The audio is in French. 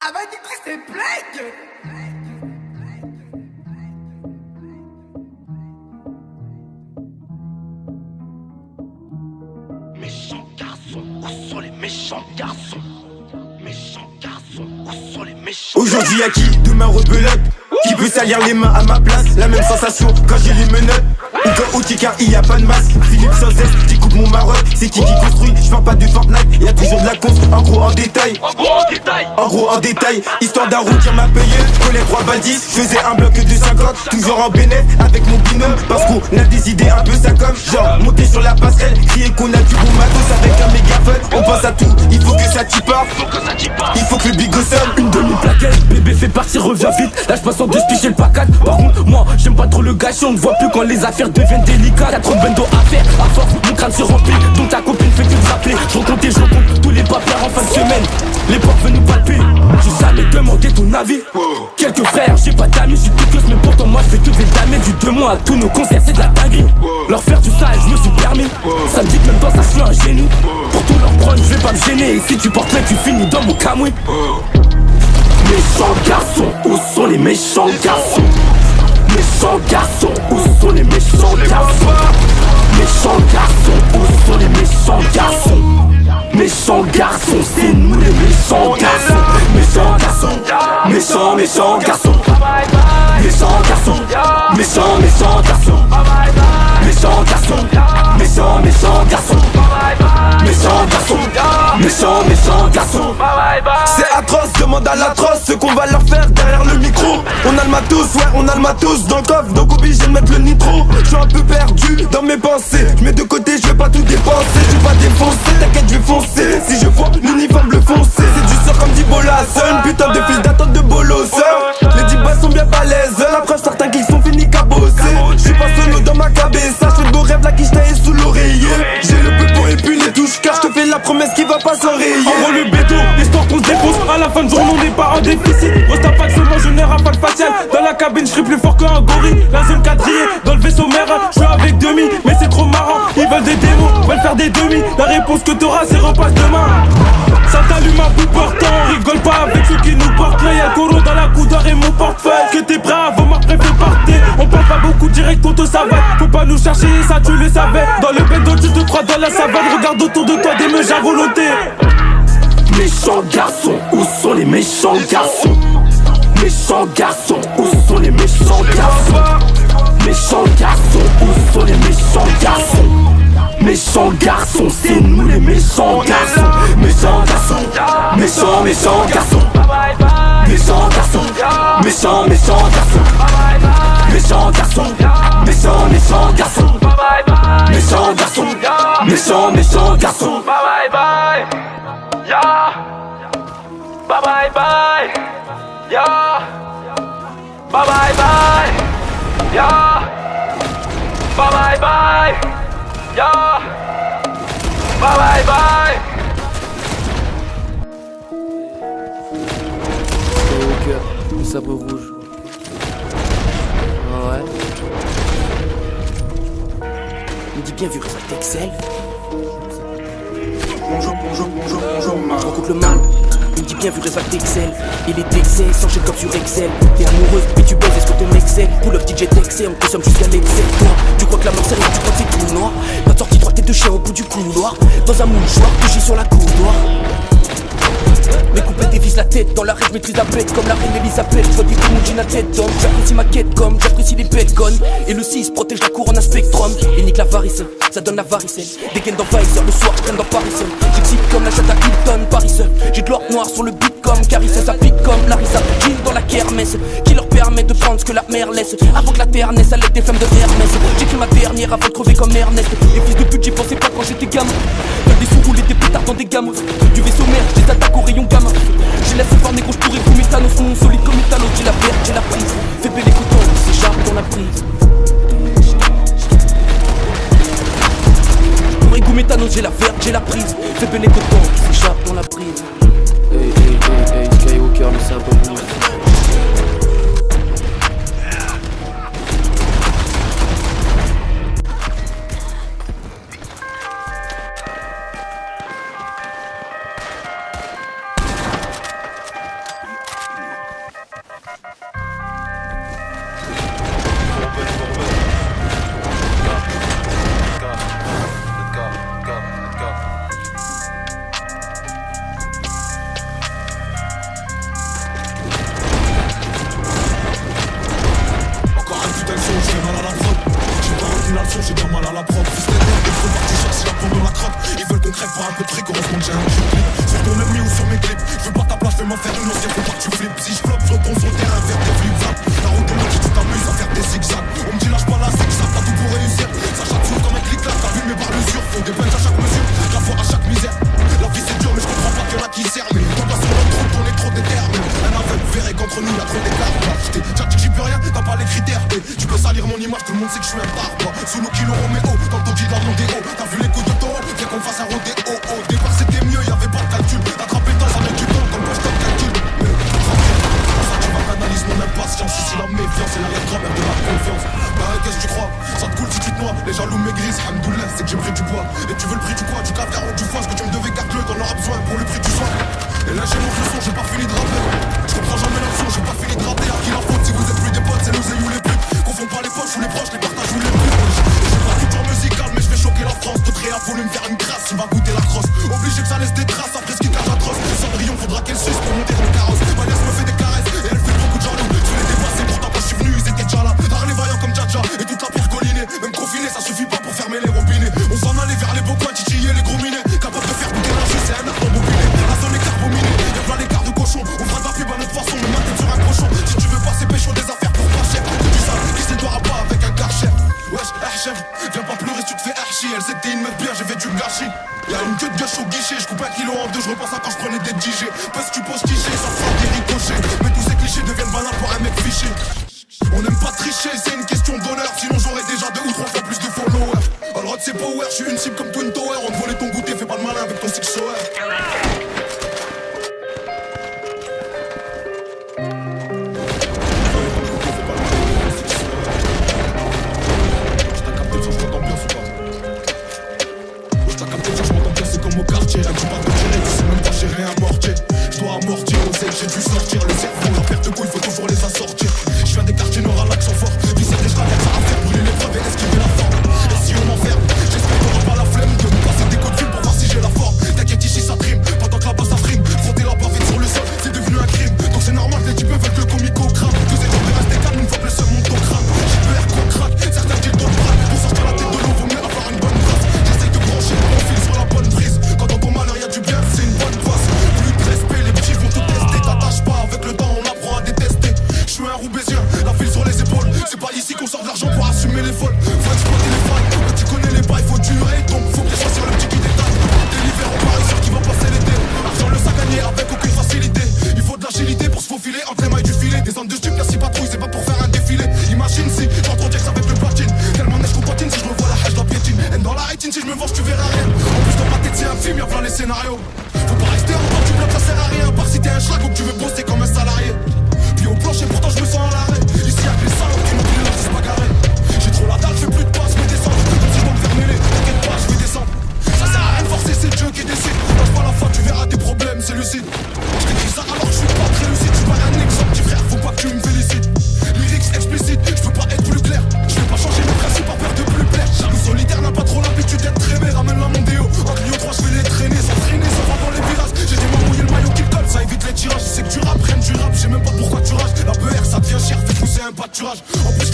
Ah bah du coup c'est blague. Méchants garçons, où sont les méchants garçons? Méchants garçons, où sont les méchants? Aujourd'hui y'a qui, demain rebelote. Qui peut salir les mains à ma place? La même sensation quand j'ai les menottes. Ou quand au car il y a pas de masse. Philippe sans cesse, qui coupe mon Maroc. C'est qui construit, je parle pas de Fortnite. Y'a toujours de la conf, en gros en détail. En gros en détail, histoire d'un routier m'a payé. Collais 3 balles 10, faisais un bloc de 50. Toujours en bénéf avec mon binôme. Parce qu'on a des idées un peu ça comme. Genre monter sur la passerelle, crier qu'on a du bon matos avec un mégaphone. On pense à tout, il faut que ça t'y parte. Il faut que le bigot sonne. Une demi-plaquette, bébé fait partir, reviens vite. Là je passe en deux spies chez le pacat. Par contre moi j'aime pas trop le gâchis. On ne voit plus quand les affaires deviennent délicates. Y'a trop de bendo à faire, à force mon crâne se remplit. Donc ta copine fait que te rappeler. Je recompte tous les papiers en fin de semaine. Les portes veulent nous palper. J'ai jamais demandé ton avis. Quelques frères, j'ai pas d'amis, j'suis piqueuse. Mais pourtant moi je fais toutes les dames du 2 mois à tous nos concerts, c'est de la dinguerie. Leur faire du sale, je me suis permis. Ça me dit que même dans ça je suis un génie. Pour tout leur prendre, je vais pas me gêner. Et si tu portes là, tu finis dans mon camouille. Méchants garçons, où sont les méchants garçons? Méchants garçons, où sont les méchants garçons? Méchants garçons, où sont les méchants garçons? Méchants garçons, c'est nous les méchants garçons. Méchants garçons, méchants garçons. Méchants garçons, méchants garçons. Méchants garçons, méchants garçons. Méchants garçons. C'est atroce, demande à l'atroce ce qu'on va leur faire derrière le micro. On a le matos, ouais on a le matos dans le coffre, donc obligé de mettre le nitro. Je suis un peu perdu dans mes pensées, je mets de côté, je vais pas tout dépenser. Je vais pas défoncer, t'inquiète je vais foncer. Si je vois l'uniforme bleu foncé, c'est du sort comme dit Bolasson. Putain de fils d'attente de Bolosseur. Les 10 boys sont bien balèzes, la preuve certains qu'ils sont finis cabossés. Je suis pas solo dans ma cabessa, je fais de beaux rêves, la quiche taillée sous l'oreiller. J'ai le pepo et puis les touches car je te fais la promesse qui va pas s'enrayer. Envoie le béton, histoire qu'on se dépose. À la fin de journée on n'est pas en déficit. Grosse tapac seulement je n'ai rafale faciale. Dans la cabine je serai plus fort qu'un gorille. La zone quadrillée, dans le vaisseau mère. Je suis avec demi, mais c'est trop marrant. Ils veulent des démos, veulent faire des demi. La réponse que t'auras c'est repasse demain. Ça t'allume à bout portant. On rigole pas avec ceux qui nous portent. Là y'a le coro dans la coudoir et mon portefeuille. Que t'es prêt avant ma préfet partez. On parle pas beaucoup direct on te savate. Faut pas nous chercher, ça tu le savais. Dans le bendo tu te crois dans la savane. Regarde autour de toi des meufs à volonté. Méchants garçons, où sont les méchants garçons? Méchants garçons, où sont les méchants garçons? Méchants garçons, où sont les méchants garçons? Méchants garçons, c'est nous les méchants garçons. Méchants garçons, méchants garçons. Méchants garçons, méchants garçons. Méchants garçons, méchants garçons. Méchants garçons, méchants garçons. Bye bye, yeah. Bye bye bye, yeah. Bye bye bye, yeah. Bye bye bye, yeah. Bye bye bye. Skywalker, le sabre rouge. Ah ouais. Il me dit bien vu que ça t'excelle. Bonjour, Je rencontre le mal, il me dit bien vu que ça t'excelle. Il est excès, s'enchaîne comme sur Excel. T'es amoureuse, puis tu baises, est-ce que ton excel? Pull up DJ t'excès, on consomme jusqu'à l'excès. Toi, tu crois que la mort c'est rien, tu crois que c'est tout noir. Notre sortie droite tête de chien au bout du couloir. Dans un mouchoir, couché sur la couloir. Mes couplets dévisent la tête, dans la rêve maîtrise la bête comme la reine Elisabeth. Je vois des coups, j'ai la tête d'homme. J'apprécie ma quête comme j'apprécie les bêtes connes. Et le 6 protège la couronne à spectrum. Il nique la varicelle, ça donne la varicelle. Dégaine d'envahisseur, le soir traîne dans Paris seul. J'excite comme la chatte à Hilton, Paris seul. J'ai de l'or noir sur le beat comme Carissa. Ça pique comme Larissa, Jean dans la kermesse. Qui leur permet de prendre ce que la mer laisse. Avant que la terre naisse, à l'aide des femmes de Hermès. J'écris ma dernière avant de crever comme Ernest. Et fils de pute, j'y pensais pas quand j'étais gamin. Veulent des sous roulés, des pétards dans des gammes. Du vaisseau mère, j'ai attaques au rayon gamin. J'ai laissé voir négro, j'pourrais vous méthanos. Mon solide comme métallos, j'ai la perte, j'ai la prise. Fais belle écoutant, s'échappe dans la prise. J'pourrais goût méthanos, j'ai la verte, j'ai la prise. Fais belle écoutant, s'échappe dans la prise. Hey, Skywalker, le sabre rouge. m'en faire une ancienne, faut pas que tu flippes. Si je floppe, je retourne sur le terrain, faire des flip-flops. La route est longue et tu t'amuses à faire des zigzags. On me dit lâche pas là, c'est que ça t'as tout pour réussir. Ça chatte comme un clic-clac, t'as vu mes barres l'usure. Faut des punches à chaque mesure, la foi à chaque misère. La vie c'est dur, mais je comprends pas qu'il y en a qui servent. Mais t'en passes sur le trou, on est trop déterminé. Un aveugle verrait qu'entre nous y'a trop d'écart. J't'ai déjà dit que j'y peux rien, t'as pas les critères. Et tu peux salir mon image, tout le monde sait que je suis un barbe. Sous nos kilos Roméo, dans le toki de la Mondéo. T'as vu les coups de taureau, viens qu'on fasse un rodéo. Au départ c'était mieux, y'avait pas de calcul. Attraper le temps, ça met du temps, comme poche top calcul. Mais ça tu vas canaliser mon impatience. Ici la méfiance, c'est l'arrière-grand-mère de la confiance. Bah qu'est-ce que tu crois? Ça te coule si tu te noies. Les jaloux maigrissent, Hamdoullah, c'est que j'ai pris du poids. Et tu veux le prix du quoi? Du caviar ou du foie? Ce que tu me devais garde-le, t'en auras besoin pour le prix du soin. Et là j'ai mon leçon, j'ai pas fini de rapper. Je comprends jamais la leçon, j'ai pas fini de rater. À qui la faute? Si vous êtes plus des potes, c'est nous et ou les putes. Confond pas les poches ou les proches, les partages ou les putes. J'ai pas culture musicale, mais je vais choquer la France. Tout réa, voulu me faire une crasse, il va goûter la crosse. Obligé que ça laisse des traces après ce qui cache atroce. Cendrillon, faudra qu'elle suce pour monter dans le carrosse. Ma nièce me fait des caresses et elle fait beaucoup de jaloux. Je vais les dépasser, pourtant quand je suis venu, ils étaient déjà là. Harley vaillant comme Dja et toute la pierre collinée. Même confiné, ça suffit pas pour fermer les robinets. On s'en allait vers les beaux coins, titiller les gros minets. Capable de faire goûter la jus, c'est un art embobiné. La zone est carbominée, y'a plein d'écart de cochon. On fera de la pub à notre façon, mais ma tête sur un cochon. Si tu veux passer pécho des affaires pour pas cher. Tu sais, qui c'est toi pas avec un karcher. Wesh, chef, viens pas pleurer si tu te fais archi. Elle c'était une meuf bien, j'ai fait du gâchis. Y'a une queue de gâche au guichet, je coupe un kilo en deux, je repense à quand je prenais des DJ. Parce que tu poses tiché, ça fera des ricochets. Mais tous ces clichés deviennent banals pour un mec fiché. On n'aime pas tricher, c'est une question d'honneur. Sinon j'aurais déjà 2 ou 3 fois plus de followers. Allrod c'est power, je suis une cible comme Twin Tower. On te volait ton goûter, fais pas le malin avec ton six shower. Au quartier, là tu parles de tirer, tu sais même pas gérer un mortier. Je dois amortir, oser, j'ai dû sortir le cerveau, la perte de couilles, faut toujours les assortir. Je viens des quartiers nord à l'accent fort, visser des schlags, ça à faire, brûler les preuves et esquiver la forme. Et si on m'enferme, j'espère qu'on aura pas la flemme de me passer des coups de fil pour voir si j'ai la forme. T'inquiète ici ça trime, pendant que là-bas ça frime. Frotter la bavette sur le sol, c'est devenu un crime. Donc c'est normal que les types veulent que le comico crame. Tous ces gens de rester calme une fois que le seul monte au crâne. J'ai peur qu'on craque, certains disent d'autres braques. Pour sortir la tête de l'eau, vaut mieux avoir une bonne brasse. J'essaye de brancher mon fil sur la bonne prise. Quand dans ton malheur y'a du bien, c'est une bonne passe. Plus de respect, les petits vont tout tester. T'attaches pas, avec le temps on apprend à détester. Je suis un roubaisien, la file sur les épaules. C'est pas ici qu'on sort de l'argent pour assumer les vols. Faut exploiter les failles, tu connais les bails, faut durer. Donc faut bien choisir le petit qui détaille. T'es l'hiver en Paris, sûr qu'il va passer l'été. Argent le sac gagné avec aucune facilité. Il faut de l'agilité pour se faufiler entre les mailles du filet. Des zones de stup, merci patrouille, c'est pas pour faire un défilé. Imagine si j'entends Jax avec le platine. Tellement neige qu'on patine, si je me vois la hache, la piétine. Et dans la rétine, si je me venge, tu verras rien. En plus dans ma tête c'est un film, y'a plein les scénarios. Faut pas rester en temps, tu bloques, ça sert à rien. Par si t'es un schlag ou que tu veux bosser comme un salarié. Puis au plancher, pourtant je me sens à l'arrêt. Ici y'a que les salauds qui m'ont pris là, c'est pas garé. J'ai trop la dalle, fais plus de passes, mais descends. Même si je dois me faire mêler, t'inquiète pas, je vais descendre. Ça sert à rien de forcer, c'est Dieu qui décide. Lâche pas la foi, tu verras tes problèmes, c'est lucide. Je t'écris ça alors que je suis pas très lucide. Je suis pas un exemple, petit frère, faut pas que tu me félicites. Lyrics explicites, je peux pas être plus clair. Je vais pas changer mes principes par peur de plus plaire. Jaloux solitaire n'a pas trop l'habitude d'être traîné. Ramène la Mondéo, en Clio 3 je vais les traîner. Sans freiner, sans voir dans les virages. J'ai des mains mouillées, le maillot qui colle, ça évite les tirages. Je sais que tu rappes, rien du rap, je sais même pas pourquoi tu rages. La BR ça devient cher, fait pousser un pâturage. En plus